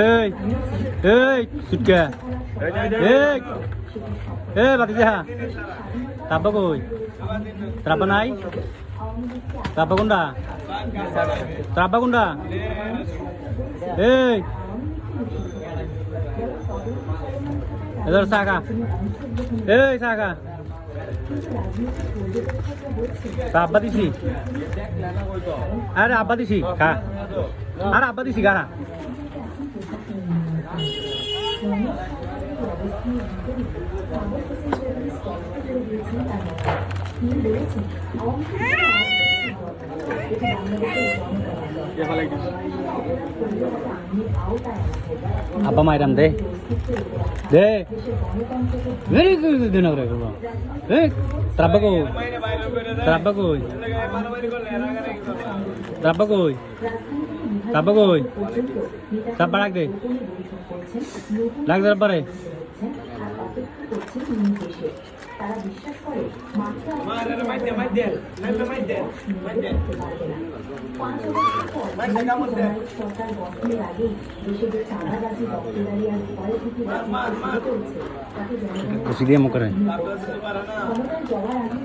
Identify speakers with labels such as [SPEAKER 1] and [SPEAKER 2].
[SPEAKER 1] এই এই সুটকা এই এই বাতিজা তাব্বা কই তাব্বা নাই তাব্বা কোনটা তাব্বা কোনটা এই এদের সাকা এই সাকা আব্বা দিছি আরে আব্বা দিছি খা আরে আব্বা দিছি খা আব্বা মাইরাম দে দে ভেরি গুড দিন করে করব এই ত্রাব্বা কই ত্রাব্বা কই ত্রাব্বা কই ত্রাব্বা কই ত্রাব্বা রাখ দে লাগ দে পারে তারা বিশ্বাস করে মাত্রা মাইদে মাইদে নাইলে মাইদে মাইদে 5 বছর পর সরকার গঠনের আগে দেশে যে চাঁদাবাজি দখলদারি আর ভয় ভীতি চলছে তাকে জনগণ ক্ষমতায় যাওয়ার আগে